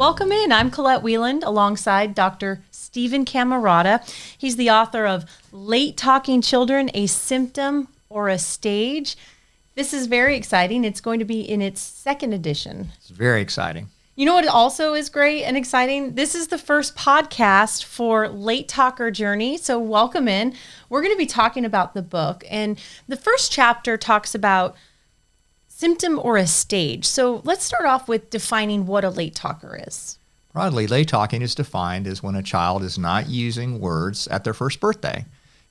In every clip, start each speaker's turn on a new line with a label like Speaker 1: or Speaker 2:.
Speaker 1: Welcome in. I'm Collette Wieland alongside Dr. Stephen Camarata. He's the author of Late Talking Children, a Symptom or a Stage. This is very exciting. It's going to be in its second edition.
Speaker 2: It's very exciting.
Speaker 1: You know what also is great and exciting? This is the first podcast for Late Talker Journey. So welcome in. We're going to be talking about the book. And the first chapter talks about symptom or a stage. So let's start off with defining what a late talker is.
Speaker 2: Broadly, late talking is defined as when a child is not using words at their first birthday.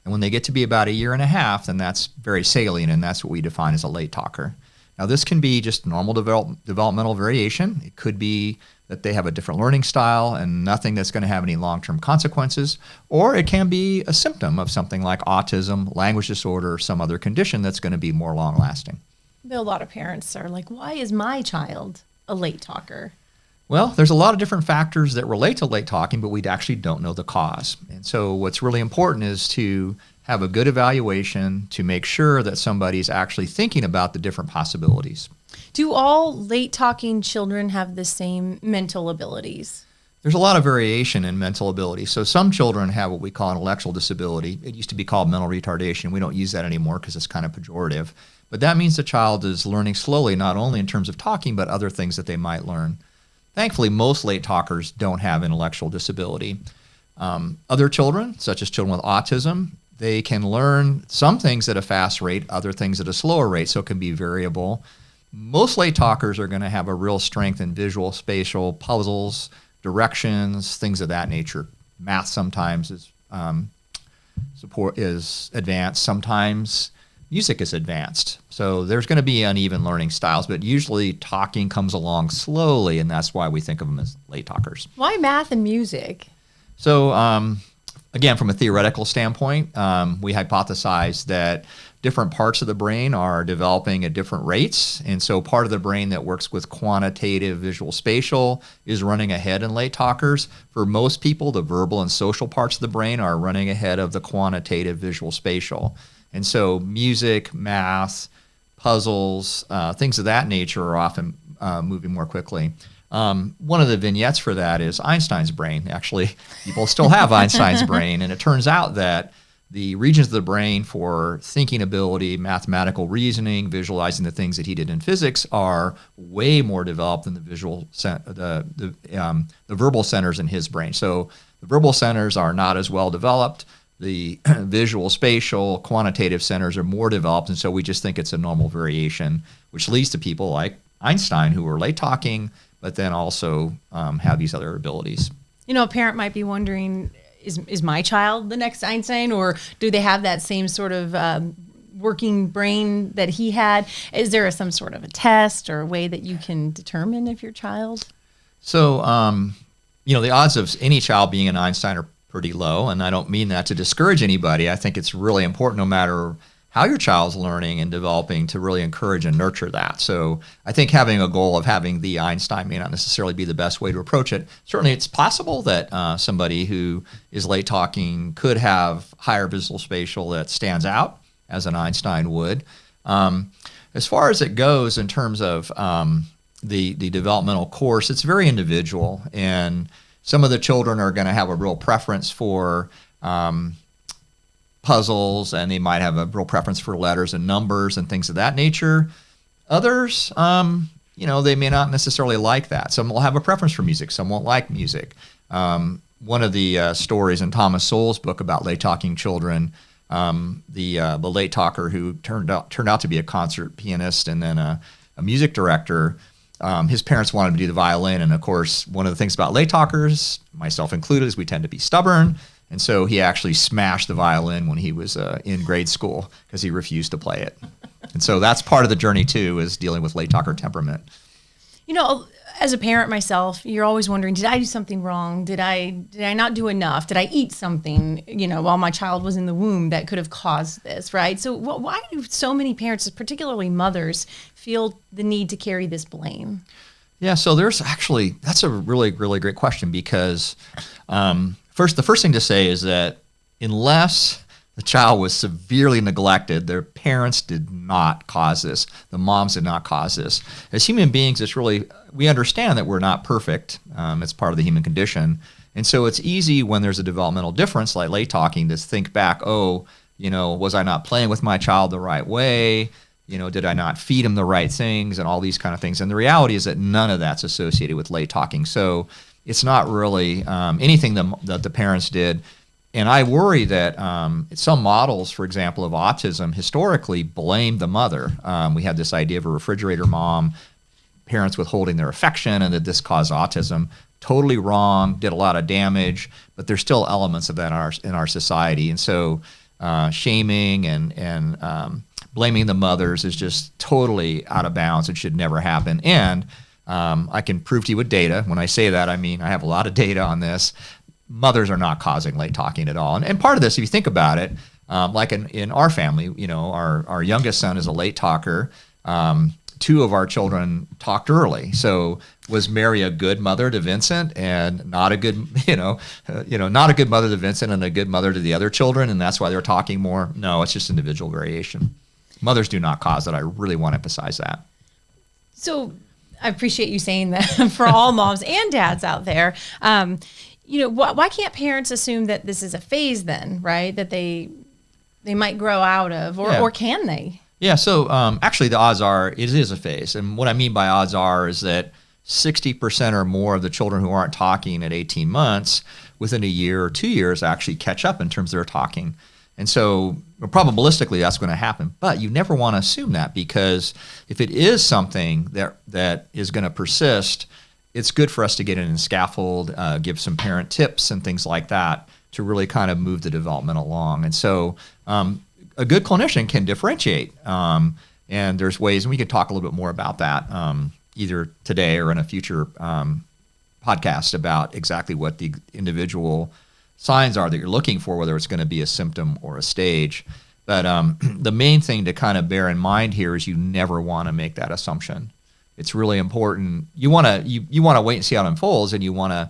Speaker 2: And when they get to be about a year and a half, then that's very salient, and that's what we define as a late talker. Now, this can be just normal developmental variation. It could be that they have a different learning style and nothing that's going to have any long-term consequences, or it can be a symptom of something like autism, language disorder, or some other condition that's going to be more long-lasting.
Speaker 1: A lot of parents are like, why is my child a late talker?
Speaker 2: Well, there's a lot of different factors that relate to late talking, but we actually don't know the cause. And so what's really important is to have a good evaluation to make sure that somebody's actually thinking about the different possibilities.
Speaker 1: Do all late talking children have the same mental abilities?
Speaker 2: There's a lot of variation in mental ability. So some children have what we call an intellectual disability. It used to be called mental retardation. We don't use that anymore because it's kind of pejorative. But that means the child is learning slowly, not only in terms of talking, but other things that they might learn. Thankfully, most late talkers don't have intellectual disability. Other children, such as children with autism, they can learn some things at a fast rate, other things at a slower rate, so it can be variable. Most late talkers are going to have a real strength in visual, spatial, puzzles, directions, things of that nature. Math sometimes is advanced. Sometimes music is advanced. So there's going to be uneven learning styles, but usually talking comes along slowly, and that's why we think of them as late talkers.
Speaker 1: Why math and music?
Speaker 2: So again, from a theoretical standpoint, we hypothesize that different parts of the brain are developing at different rates. And so part of the brain that works with quantitative visual spatial is running ahead in late talkers. For most people, the verbal and social parts of the brain are running ahead of the quantitative visual spatial. And so music, math, puzzles, things of that nature are often moving more quickly. One of the vignettes for that is Einstein's brain. Actually, people still have Einstein's brain, and it turns out that the regions of the brain for thinking ability, mathematical reasoning, visualizing the things that he did in physics are way more developed than the verbal centers in his brain. So the verbal centers are not as well developed. The visual, spatial, quantitative centers are more developed, and so we just think it's a normal variation, which leads to people like Einstein who are late talking, but then also have these other abilities.
Speaker 1: You know, a parent might be wondering, is my child the next Einstein, or do they have that same sort of working brain that he had? Is there some sort of a test or a way that you can determine if your child?
Speaker 2: So, the odds of any child being an Einstein are pretty low, and I don't mean that to discourage anybody. I think it's really important, no matter how your child's learning and developing, to really encourage and nurture that. So I think having a goal of having the Einstein may not necessarily be the best way to approach it. Certainly it's possible that somebody who is late talking could have higher visual spatial that stands out as an Einstein would. As far as it goes in terms of the developmental course, it's very individual, and some of the children are going to have a real preference for puzzles, and they might have a real preference for letters and numbers and things of that nature. Others, they may not necessarily like that. Some will have a preference for music. Some won't like music. One of the stories in Thomas Sowell's book about late talking children, the late talker who turned out to be a concert pianist and then a music director. His parents wanted him to do the violin, and of course, one of the things about late talkers, myself included, is we tend to be stubborn. And so he actually smashed the violin when he was in grade school because he refused to play it. And so that's part of the journey too, is dealing with late talker temperament.
Speaker 1: You know, as a parent myself, you're always wondering, did I do something wrong? Did I not do enough? Did I eat something, while my child was in the womb that could have caused this, right? So why do so many parents, particularly mothers, feel the need to carry this blame?
Speaker 2: Yeah, so that's a really, really great question, because the first thing to say is that unless The child was severely neglected. Their parents did not cause this. The moms did not cause this. As human beings, we understand that we're not perfect. It's part of the human condition. And so it's easy when there's a developmental difference, like late talking, to think back, was I not playing with my child the right way? Did I not feed him the right things and all these kind of things? And the reality is that none of that's associated with late talking. So it's not really anything that the parents did. And I worry that some models, for example, of autism historically blame the mother. We had this idea of a refrigerator mom, parents withholding their affection, and that this caused autism. Totally wrong, did a lot of damage, but there's still elements of that in our society. And so shaming and blaming the mothers is just totally out of bounds. It should never happen. And I can prove to you with data. When I say that, I mean I have a lot of data on this. Mothers are not causing late talking at all. And part of this, if you think about it, like in our family, our youngest son is a late talker. 2 of our children talked early. So was Mary a good mother to Vincent and not a good, not a good mother to Vincent and a good mother to the other children, and that's why they're talking more? No, it's just individual variation. Mothers do not cause it. I really want to emphasize that.
Speaker 1: So I appreciate you saying that for all moms and dads out there. Why can't parents assume that this is a phase then, right? That they might grow out of, or can they?
Speaker 2: Yeah, so actually the odds are it is a phase. And what I mean by odds are is that 60% or more of the children who aren't talking at 18 months within a year or 2 years actually catch up in terms of their talking. And so probabilistically that's going to happen. But you never want to assume that, because if it is something that is going to persist, it's good for us to get in and scaffold, give some parent tips and things like that to really kind of move the development along. And so a good clinician can differentiate. And there's ways, and we can talk a little bit more about that either today or in a future podcast about exactly what the individual signs are that you're looking for, whether it's going to be a symptom or a stage. But the main thing to kind of bear in mind here is you never want to make that assumption. It's really important. You want to wait and see how it unfolds, and you want to,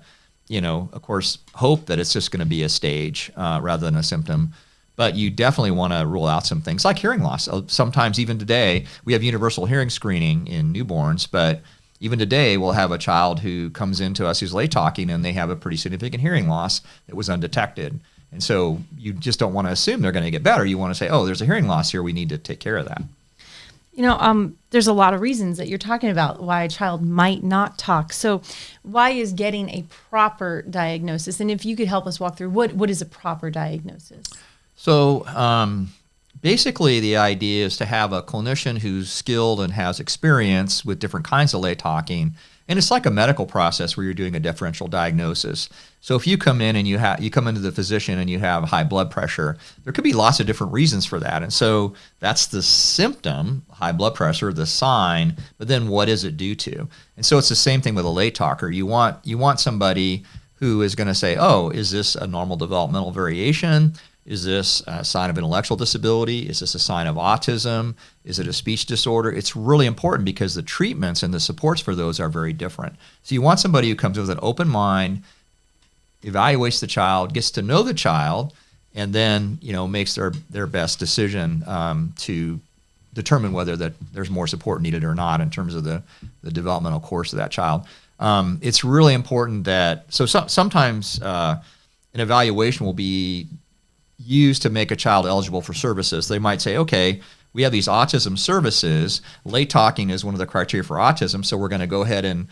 Speaker 2: of course, hope that it's just going to be a stage rather than a symptom. But you definitely want to rule out some things like hearing loss. Sometimes even today, we have universal hearing screening in newborns, but even today we'll have a child who comes into us who's late talking and they have a pretty significant hearing loss that was undetected. And so you just don't want to assume they're going to get better. You want to say, there's a hearing loss here. We need to take care of that.
Speaker 1: There's a lot of reasons that you're talking about why a child might not talk. So why is getting a proper diagnosis? And if you could help us walk through what is a proper diagnosis?
Speaker 2: So basically the idea is to have a clinician who's skilled and has experience with different kinds of late talking. And it's like a medical process where you're doing a differential diagnosis. So if you come in and you come into the physician and you have high blood pressure, there could be lots of different reasons for that. And so that's the symptom, high blood pressure, the sign, but then what is it due to? And so it's the same thing with a late talker. You want somebody who is going to say, is this a normal developmental variation? Is this a sign of intellectual disability? Is this a sign of autism? Is it a speech disorder? It's really important because the treatments and the supports for those are very different. So you want somebody who comes with an open mind, evaluates the child, gets to know the child, and then makes their best decision to determine whether there's more support needed or not in terms of the developmental course of that child. It's really important that sometimes an evaluation will be used to make a child eligible for services. They might say, okay, we have these autism services. Late talking is one of the criteria for autism, so we're going to go ahead and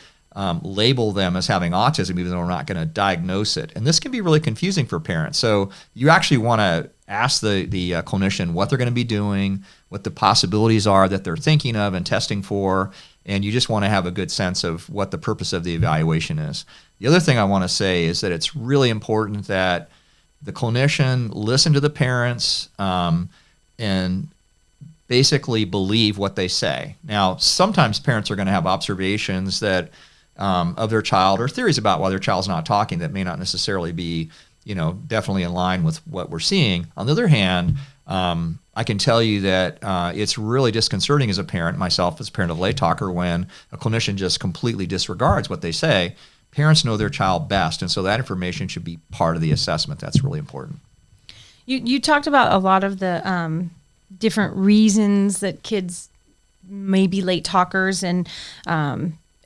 Speaker 2: label them as having autism, even though we're not going to diagnose it. And this can be really confusing for parents. So you actually want to ask the clinician what they're going to be doing, what the possibilities are that they're thinking of and testing for, and you just want to have a good sense of what the purpose of the evaluation is. The other thing I want to say is that it's really important that the clinician listen to the parents and basically believe what they say. Now, sometimes parents are going to have observations that of their child or theories about why their child's not talking that may not necessarily be, definitely in line with what we're seeing. On the other hand, I can tell you that it's really disconcerting as a parent, myself as a parent of late talker, when a clinician just completely disregards what they say. Parents know their child best, and so that information should be part of the assessment. That's really important.
Speaker 1: You talked about a lot of the different reasons that kids may be late talkers, and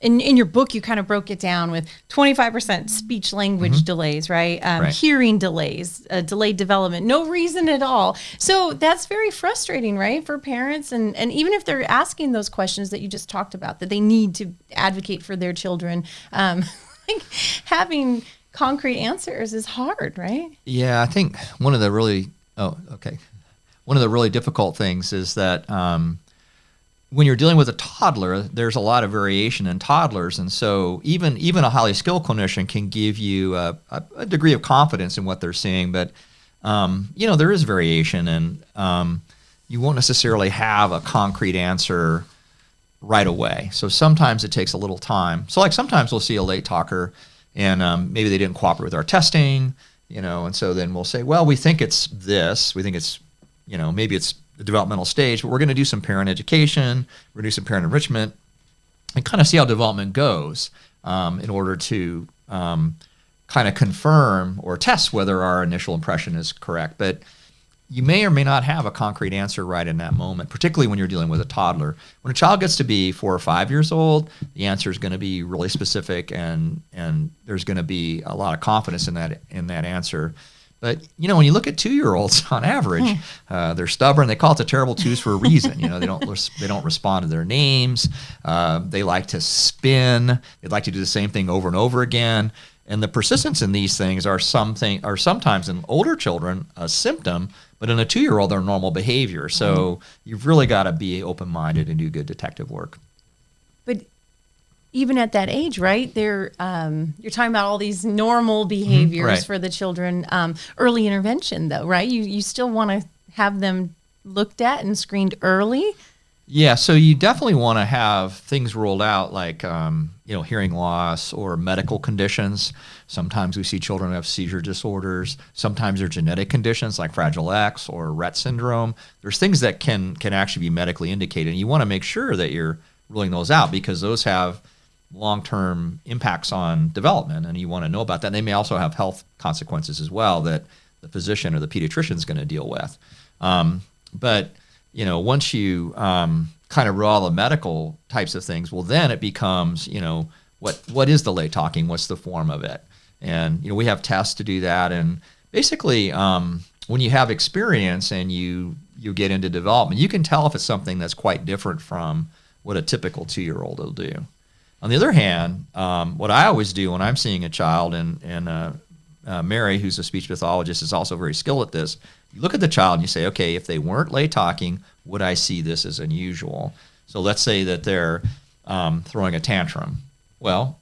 Speaker 1: in your book you kind of broke it down with 25% speech language delays, right? Hearing delays, delayed development, no reason at all. So that's very frustrating, right, for parents, and even if they're asking those questions that you just talked about, that they need to advocate for their children, like having concrete answers is hard, right?
Speaker 2: Yeah, I think one of the really difficult things is that when you're dealing with a toddler, there's a lot of variation in toddlers, and so even a highly skilled clinician can give you a degree of confidence in what they're seeing, but there is variation, and you won't necessarily have a concrete answer right away. So sometimes it takes a little time. So like sometimes we'll see a late talker, and maybe they didn't cooperate with our testing, and so then we'll say, well, we think it's this. We think it's, maybe it's the developmental stage, but we're going to do some parent education, we're going to do some parent enrichment, and kind of see how development goes in order to kind of confirm or test whether our initial impression is correct. But you may or may not have a concrete answer right in that moment, particularly when you're dealing with a toddler. When a child gets to be 4 or 5 years old, the answer is going to be really specific, and there's going to be a lot of confidence in that answer. But when you look at 2-year-olds on average, they're stubborn. They call it the terrible twos for a reason. They don't respond to their names. They like to spin. They'd like to do the same thing over and over again. And the persistence in these things are sometimes in older children a symptom, but in a 2-year-old they're normal behavior. So you've really got to be open-minded and do good detective work. But
Speaker 1: even at that age, right? You're talking about all these normal behaviors for the children. Early intervention, though, right? You still want to have them looked at and screened early.
Speaker 2: Yeah, so you definitely want to have things ruled out like hearing loss or medical conditions. Sometimes we see children who have seizure disorders. Sometimes they're genetic conditions like Fragile X or Rett syndrome. There's things that can actually be medically indicated. And you want to make sure that you're ruling those out because those have long-term impacts on development, and you want to know about that. And they may also have health consequences as well that the physician or the pediatrician is going to deal with. But once you kind of rule all the medical types of things, well, then it becomes, what is the late talking? What's the form of it? And we have tests to do that. And basically, when you have experience and you get into development, you can tell if it's something that's quite different from what a typical 2-year-old will do. On the other hand, what I always do when I'm seeing a child, and Mary, who's a speech pathologist, is also very skilled at this, you look at the child and you say, okay, if they weren't late talking, would I see this as unusual? So let's say that they're throwing a tantrum. Well,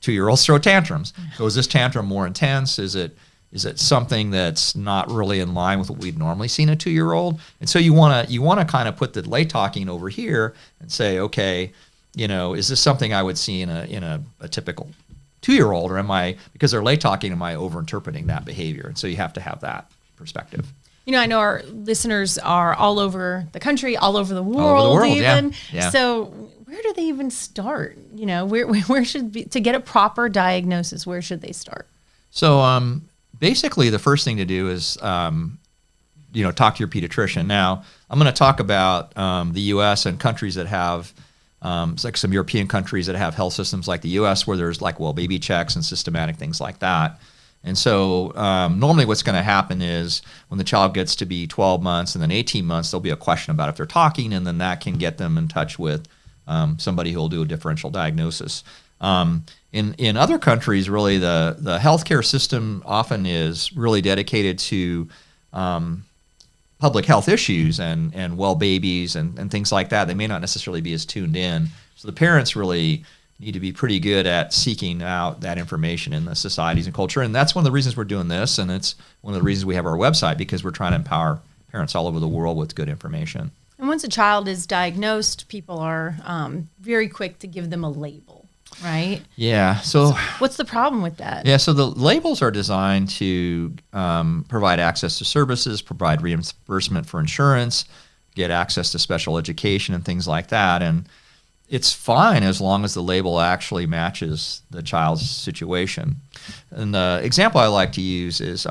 Speaker 2: 2-year-olds throw tantrums. So is this tantrum more intense? Is it something that's not really in line with what we'd normally see in a 2-year-old? And so you want to kind of put the late talking over here and say, okay, is this something I would see in a typical 2-year-old, or because they're late talking, am I over-interpreting that behavior? And so you have to have that perspective.
Speaker 1: I know our listeners are all over the country, all over the world, even. Yeah. So where do they even start? Where should be, to get a proper diagnosis, where should they start? So basically the first thing to do is talk to your pediatrician. Now, I'm going to talk about the U.S. and countries that have like some European countries that have health systems like the U.S. where there's baby checks and systematic things like that. And so normally what's going to happen is when the child gets to be 12 months and then 18 months, there'll be a question about if they're talking, and then that can get them in touch with somebody who will do a differential diagnosis. In other countries, really, the healthcare system often is really dedicated to public health issues and well babies and things like that. They may not necessarily be as tuned in. So the parents really need to be pretty good at seeking out that information in the societies and culture. And that's one of the reasons we're doing this. And it's one of the reasons we have our website, because we're trying to empower parents all over the world with good information. And once a child is diagnosed, people are very quick to give them a label, right?
Speaker 2: Yeah. So
Speaker 1: what's the problem with that?
Speaker 2: Yeah. So the labels are designed to provide access to services, provide reimbursement for insurance, get access to special education and things like that. And it's fine as long as the label actually matches the child's situation. And the example I like to use is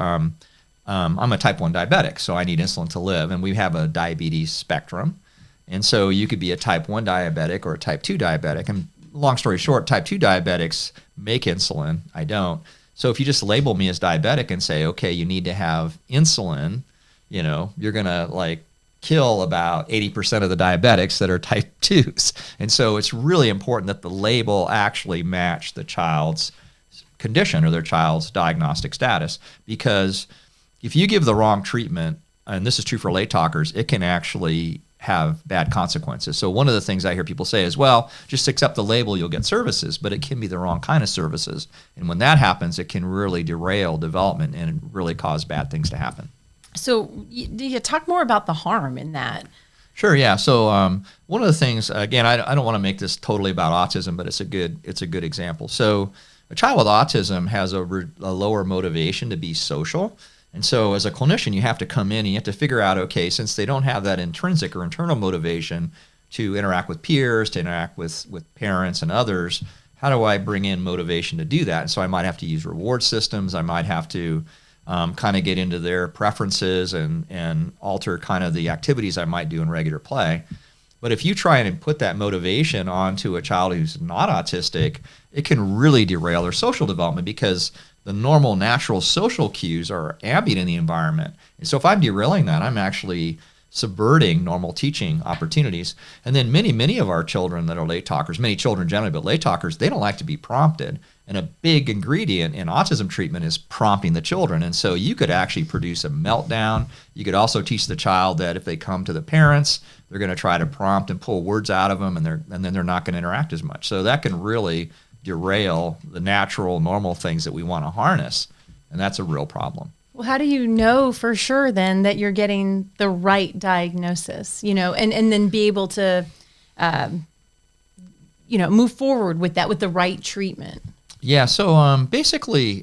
Speaker 2: I'm a type 1 diabetic, so I need insulin to live, and we have a diabetes spectrum. And so you could be a type 1 diabetic or a type 2 diabetic. And long story short, type 2 diabetics make insulin. I don't. So if you just label me as diabetic and say, okay, you need to have insulin, you're going to kill about 80% of the diabetics that are type 2s. And so it's really important that the label actually match the child's condition or their child's diagnostic status. Because if you give the wrong treatment, and this is true for late talkers, it can actually have bad consequences. So one of the things I hear people say is, well, just accept the label, you'll get services, but it can be the wrong kind of services. And when that happens, it can really derail development and really cause bad things to happen.
Speaker 1: So do you talk more about the harm in that?
Speaker 2: Sure, yeah. So one of the things, again, I don't want to make this totally about autism, but it's a good example. So a child with autism has a lower motivation to be social. And so as a clinician, you have to come in and you have to figure out, okay, since they don't have that intrinsic or internal motivation to interact with peers, to interact with parents and others, how do I bring in motivation to do that? And so I might have to use reward systems. I might have to kind of get into their preferences and alter kind of the activities I might do in regular play. But if you try and put that motivation onto a child who's not autistic, it can really derail their social development because the normal natural social cues are ambient in the environment. And so if I'm derailing that, I'm actually subverting normal teaching opportunities. And then many of our children that are late talkers, many children generally, but late talkers, they don't like to be prompted. And a big ingredient in autism treatment is prompting the children. And so you could actually produce a meltdown. You could also teach the child that if they come to the parents, they're going to try to prompt and pull words out of them, and then they're not going to interact as much. So that can really derail the natural, normal things that we want to harness, and that's a real problem.
Speaker 1: Well, how do you know for sure then that you're getting the right diagnosis, and then be able to, move forward with that, with the right treatment?
Speaker 2: Yeah, so basically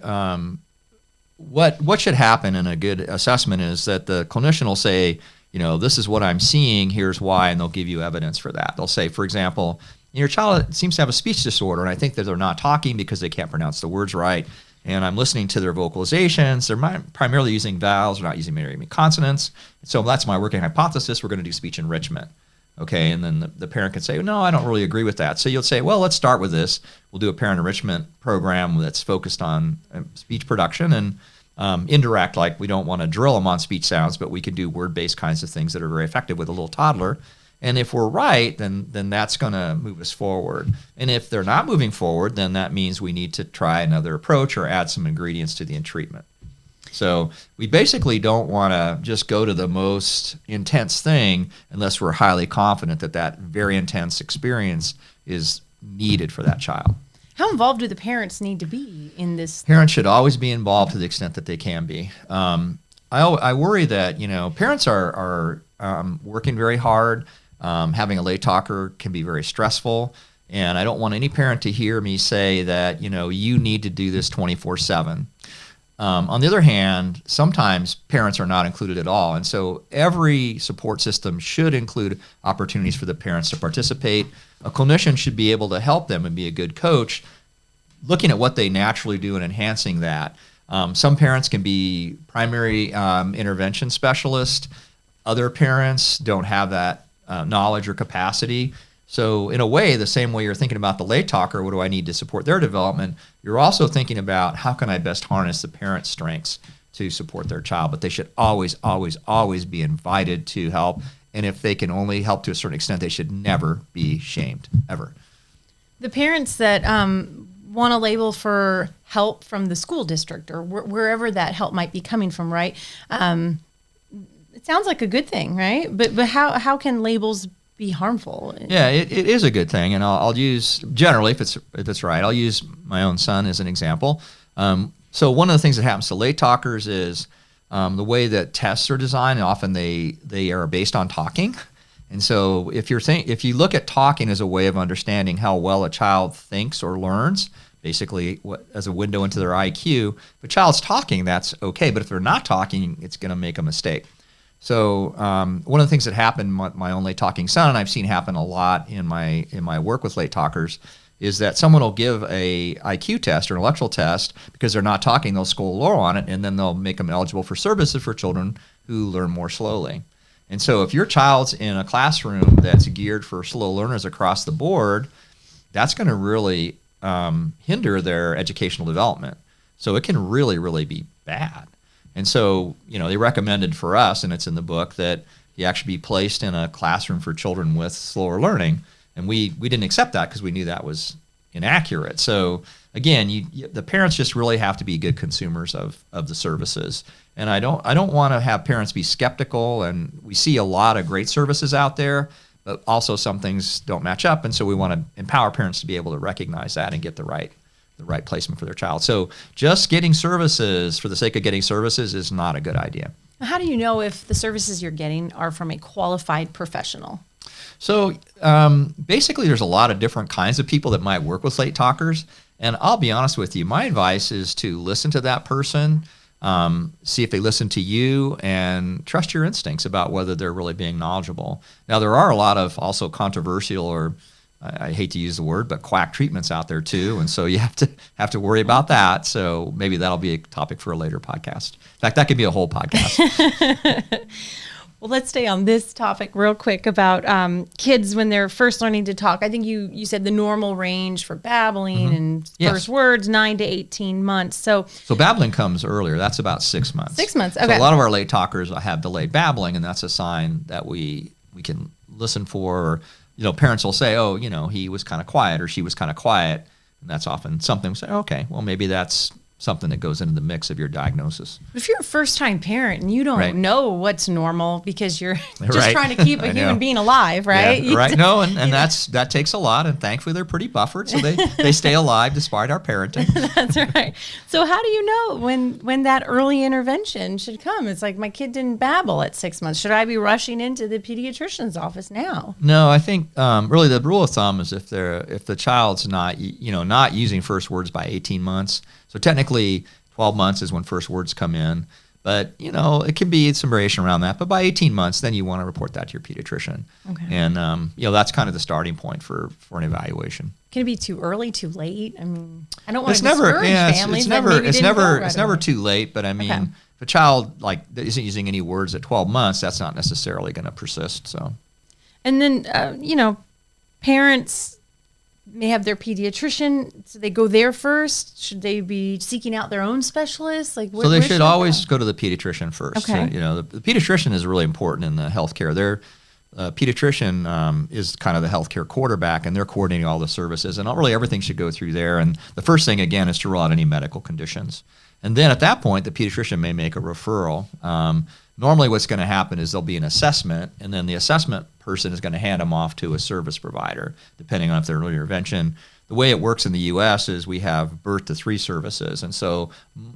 Speaker 2: what should happen in a good assessment is that the clinician will say, this is what I'm seeing, here's why, and they'll give you evidence for that. They'll say, for example, your child seems to have a speech disorder, and I think that they're not talking because they can't pronounce the words right. And I'm listening to their vocalizations. They're primarily using vowels. They're not using many consonants. So that's my working hypothesis. We're going to do speech enrichment. Okay, and then the parent can say, no, I don't really agree with that. So you'll say, well, let's start with this. We'll do a parent enrichment program that's focused on speech production and indirect, like we don't want to drill them on speech sounds, but we can do word-based kinds of things that are very effective with a little toddler. And if we're right, then that's going to move us forward. And if they're not moving forward, then that means we need to try another approach or add some ingredients to the treatment. So we basically don't want to just go to the most intense thing unless we're highly confident that very intense experience is needed for that child.
Speaker 1: How involved do the parents need to be in this?
Speaker 2: Parents should always be involved to the extent that they can be. I worry that parents are working very hard. Having a late talker can be very stressful, and I don't want any parent to hear me say that you need to do this 24/7. On the other hand, sometimes parents are not included at all, and so every support system should include opportunities for the parents to participate. A clinician should be able to help them and be a good coach, looking at what they naturally do and enhancing that. Some parents can be primary intervention specialists. Other parents don't have that knowledge or capacity. So in a way, the same way you're thinking about the late talker, what do I need to support their development, you're also thinking about how can I best harness the parent's strengths to support their child. But they should always, always, always be invited to help. And if they can only help to a certain extent, they should never be shamed, ever.
Speaker 1: The parents that want a label for help from the school district or wherever that help might be coming from, right? It sounds like a good thing, right? But how can labels be harmful?
Speaker 2: Yeah, it is a good thing, and I'll use generally if it's right. I'll use my own son as an example. So one of the things that happens to late talkers is the way that tests are designed. Often they are based on talking, and so if you look at talking as a way of understanding how well a child thinks or learns, basically as a window into their IQ, if a child's talking, that's okay. But if they're not talking, it's going to make a mistake. So one of the things that happened, my own late talking son, and I've seen happen a lot in my work with late talkers, is that someone will give a IQ test or an intellectual test because they're not talking, they'll score lower on it, and then they'll make them eligible for services for children who learn more slowly. And so if your child's in a classroom that's geared for slow learners across the board, that's going to really hinder their educational development. So it can really, really be bad. And so, they recommended for us, and it's in the book, that he actually be placed in a classroom for children with slower learning. And we didn't accept that because we knew that was inaccurate. So again, the parents just really have to be good consumers of the services. And I don't want to have parents be skeptical. And we see a lot of great services out there, but also some things don't match up. And so we want to empower parents to be able to recognize that and get the right placement for their child. So just getting services for the sake of getting services is not a good idea.
Speaker 1: How do you know if the services you're getting are from a qualified professional?
Speaker 2: So basically, there's a lot of different kinds of people that might work with late talkers. And I'll be honest with you, my advice is to listen to that person, see if they listen to you, and trust your instincts about whether they're really being knowledgeable. Now, there are a lot of also controversial, or I hate to use the word, but quack treatments out there too. And so you have to worry about that. So maybe that'll be a topic for a later podcast. In fact, that could be a whole podcast.
Speaker 1: Well, let's stay on this topic real quick about kids when they're first learning to talk. I think you said the normal range for babbling and first words, 9 to 18 months. So
Speaker 2: babbling comes earlier. That's about 6 months.
Speaker 1: 6 months, okay.
Speaker 2: So a lot of our late talkers have delayed babbling, and that's a sign that we can listen for. Or, parents will say, oh, he was kind of quiet or she was kind of quiet. And that's often something we say, okay, well, maybe that's something that goes into the mix of your diagnosis.
Speaker 1: If you're a first-time parent and you don't know what's normal because you're just trying to keep a human being alive, right?
Speaker 2: Yeah, right. No, and that takes a lot, and thankfully they're pretty buffered, so they stay alive despite our parenting.
Speaker 1: That's right. So how do you know when that early intervention should come? It's like, my kid didn't babble at 6 months. Should I be rushing into the pediatrician's office now?
Speaker 2: No, I think really the rule of thumb is if the child's not using first words by 18 months. So technically, 12 months is when first words come in, but it can be some variation around that. But by 18 months, then you want to report that to your pediatrician, and that's kind of the starting point for an evaluation.
Speaker 1: Can it be too early, too late? I mean, I don't want to discourage families.
Speaker 2: It's never too late. But I mean, if a child isn't using any words at 12 months, that's not necessarily going to persist. So,
Speaker 1: and then parents may have their pediatrician, so they go there first. Should they be seeking out their own specialists?
Speaker 2: So they should always go to the pediatrician first.
Speaker 1: Okay.
Speaker 2: So, the pediatrician is really important in the healthcare. Their pediatrician is kind of the healthcare quarterback, and they're coordinating all the services, and really everything should go through there. And the first thing, again, is to rule out any medical conditions. And then at that point, the pediatrician may make a referral. Normally what's going to happen is there'll be an assessment, and then the assessment person is going to hand them off to a service provider, depending on if they're early intervention. The way it works in the U.S. is we have birth to 3 services, and so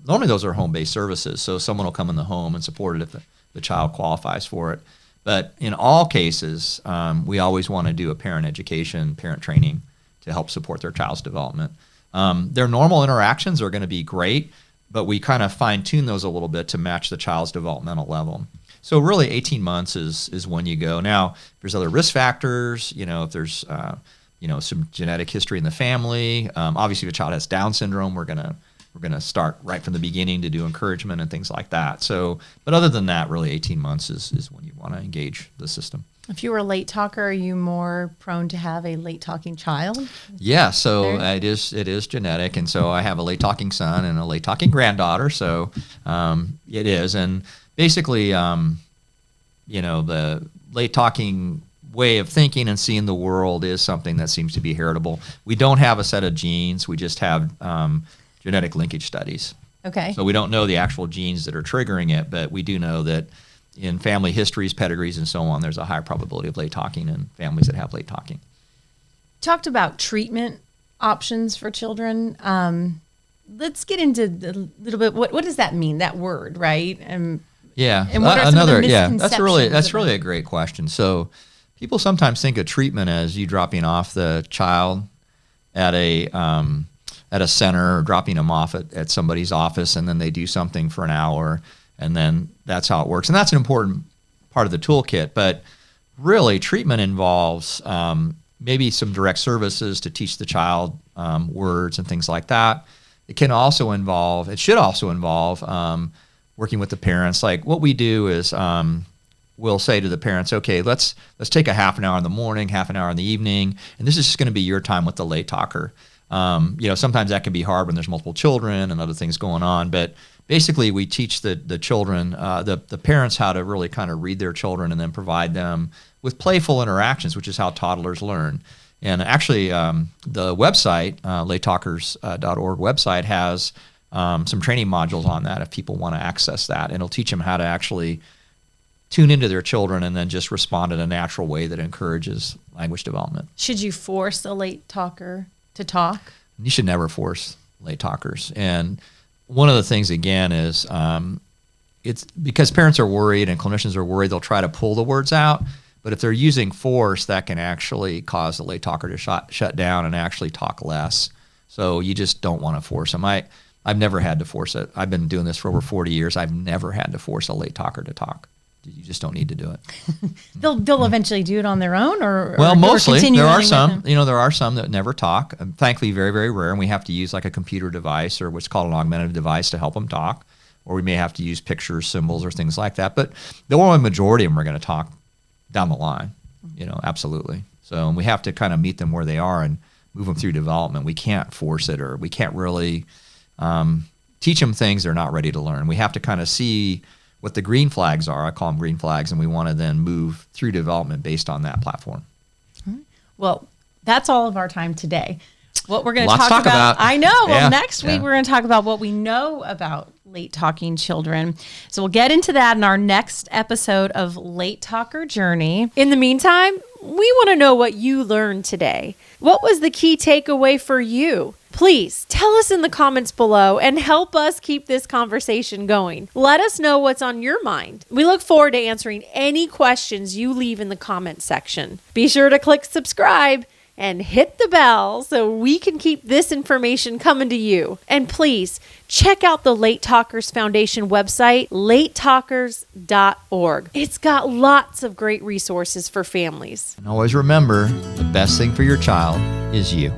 Speaker 2: normally those are home-based services, so someone will come in the home and support it if the child qualifies for it. But in all cases, we always want to do a parent education, parent training to help support their child's development. Their normal interactions are going to be great, but we kind of fine-tune those a little bit to match the child's developmental level. So really 18 months is when you go. Now, if there's other risk factors, if there's some genetic history in the family, obviously if a child has Down syndrome, we're gonna start right from the beginning to do encouragement and things like that. So, but other than that, really 18 months is when you want to engage the system.
Speaker 1: If you were a late talker, are you more prone to have a late talking child?
Speaker 2: Yeah, so it is genetic, and so I have a late talking son and a late talking granddaughter. So it is, and basically, the late talking way of thinking and seeing the world is something that seems to be heritable. We don't have a set of genes; we just have genetic linkage studies.
Speaker 1: Okay.
Speaker 2: So we don't know the actual genes that are triggering it, but we do know that in family histories, pedigrees, and so on, there's a higher probability of late talking in families that have late talking.
Speaker 1: Talked about treatment options for children. Let's get into a little bit. What does that mean? That word, right? And what are some of the misconceptions?
Speaker 2: That's really a great question. So people sometimes think of treatment as you dropping off the child at a center, or dropping them off at somebody's office, and then they do something for an hour, and then that's how it works. And that's an important part of the toolkit. But really, treatment involves maybe some direct services to teach the child words and things like that. It should also involve working with the parents. Like what we do is we'll say to the parents, okay, let's take a half an hour in the morning, half an hour in the evening, and this is just going to be your time with the late talker. Sometimes that can be hard when there's multiple children and other things going on, but basically we teach the children, the parents how to really kind of read their children and then provide them with playful interactions, which is how toddlers learn. And actually, the website, latetalkers.org website, has some training modules on that if people want to access that. And it'll teach them how to actually tune into their children and then just respond in a natural way that encourages language development.
Speaker 1: Should you force a late talker to talk?
Speaker 2: You should never force late talkers. And one of the things, again, is it's because parents are worried and clinicians are worried, they'll try to pull the words out. But if they're using force, that can actually cause the late talker to shut down and actually talk less. So you just don't want to force them. I've never had to force it. I've been doing this for over 40 years. I've never had to force a late talker to talk. You just don't need to do it.
Speaker 1: They'll eventually do it on their own, or
Speaker 2: mostly there are some.
Speaker 1: There
Speaker 2: are some that never talk. Thankfully, very, very rare, and we have to use like a computer device or what's called an augmentative device to help them talk, or we may have to use pictures, symbols, or things like that. But the overwhelming majority of them are going to talk down the line. Absolutely. So we have to kind of meet them where they are and move them through development. We can't force it, or we can't really teach them things they're not ready to learn. We have to kind of see what the green flags are. I call them green flags, and we want to then move through development based on that platform.
Speaker 1: Well, that's all of our time today. What we're going to
Speaker 2: talk about.
Speaker 1: I know.
Speaker 2: Yeah.
Speaker 1: Well, next week we're going to talk about what we know about late talking children. So we'll get into that in our next episode of Late Talker Journey.
Speaker 3: In the meantime, we want to know what you learned today. What was the key takeaway for you? Please tell us in the comments below and help us keep this conversation going. Let us know what's on your mind. We look forward to answering any questions you leave in the comments section. Be sure to click subscribe and hit the bell so we can keep this information coming to you. And please check out the Late Talkers Foundation website, latetalkers.org. It's got lots of great resources for families.
Speaker 2: And always remember, the best thing for your child is you.